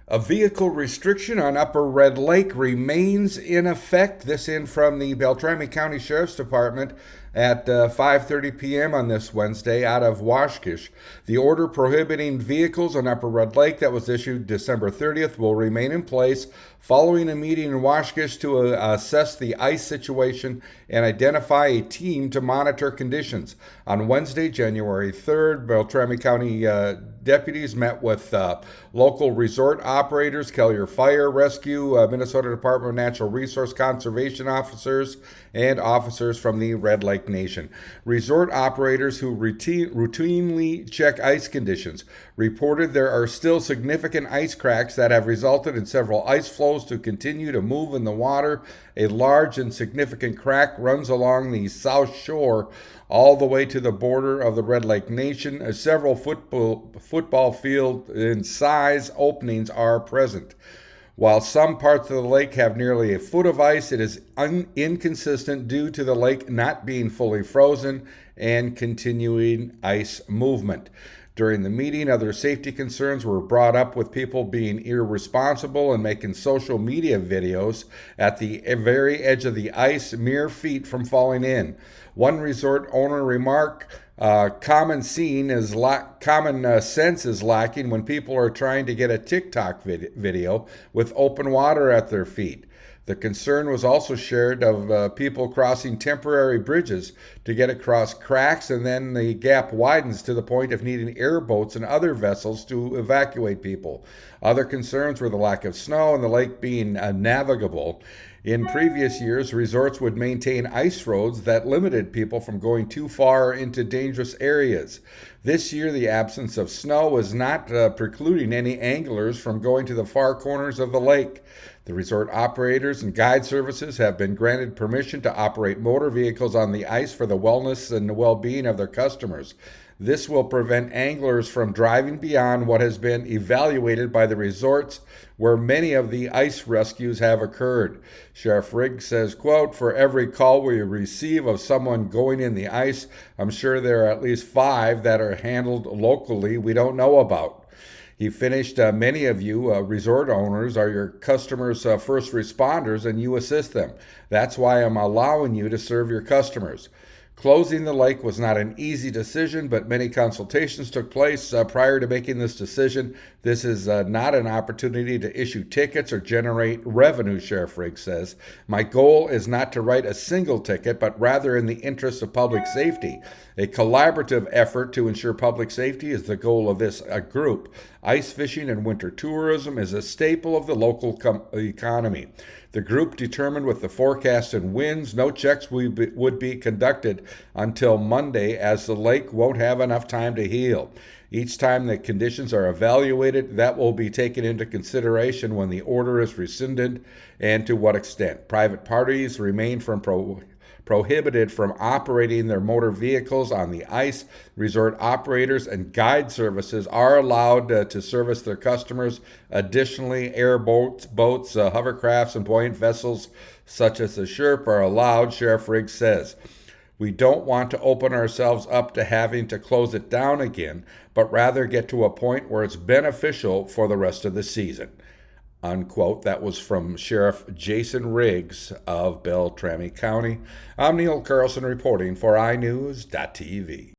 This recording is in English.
A vehicle restriction on Upper Red Lake remains in effect. This in from the Beltrami County Sheriff's Department at 5:30 p.m. on this Wednesday out of Washkish. The order prohibiting vehicles on Upper Red Lake that was issued December 30th will remain in place following a meeting in Washkish to assess the ice situation and identify a team to monitor conditions. On Wednesday, January 3rd, Beltrami County deputies met with local resort operators, Kellier Fire Rescue, Minnesota Department of Natural Resource Conservation officers, and officers from the Red Lake Nation. Resort operators who routinely check ice conditions reported there are still significant ice cracks that have resulted in several ice flows to continue to move in the water. A large and significant crack runs along the south shore all the way to the border of the Red Lake Nation. Several football field in size openings are present. While some parts of the lake have nearly a foot of ice, it is inconsistent due to the lake not being fully frozen and continuing ice movement. During the meeting, other safety concerns were brought up with people being irresponsible and making social media videos at the very edge of the ice, mere feet from falling in. One resort owner remarked, common sense is lacking when people are trying to get a TikTok video with open water at their feet. The concern was also shared of people crossing temporary bridges to get across cracks, and then the gap widens to the point of needing airboats and other vessels to evacuate people. Other concerns were the lack of snow and the lake being navigable. In previous years, resorts would maintain ice roads that limited people from going too far into dangerous areas. This year, the absence of snow is not precluding any anglers from going to the far corners of the lake. The resort operators and guide services have been granted permission to operate motor vehicles on the ice for the wellness and the well-being of their customers. This will prevent anglers from driving beyond what has been evaluated by the resorts where many of the ice rescues have occurred. Sheriff Riggs says, quote, "For every call we receive of someone going in the ice, I'm sure there are at least 5 that are handled locally we don't know about." He finished, many of you resort owners are your customers' first responders, and you assist them. That's why I'm allowing you to serve your customers. Closing the lake was not an easy decision, but many consultations took place prior to making this decision. This is not an opportunity to issue tickets or generate revenue, Sheriff Riggs says. My goal is not to write a single ticket, but rather in the interest of public safety. A collaborative effort to ensure public safety is the goal of this group. Ice fishing and winter tourism is a staple of the local economy. The group determined with the forecast and winds, no checks would be conducted until Monday, as the lake won't have enough time to heal. Each time the conditions are evaluated, that will be taken into consideration when the order is rescinded and to what extent. Private parties remain prohibited from operating their motor vehicles on the ice. Resort operators and guide services are allowed to service their customers. Additionally, airboats, boats, hovercrafts, and buoyant vessels such as the Sherp are allowed, Sheriff Riggs says. We don't want to open ourselves up to having to close it down again, but rather get to a point where it's beneficial for the rest of the season. Unquote. That was from Sheriff Jason Riggs of Beltrami County. I'm Neil Carlson reporting for iNewZ.TV.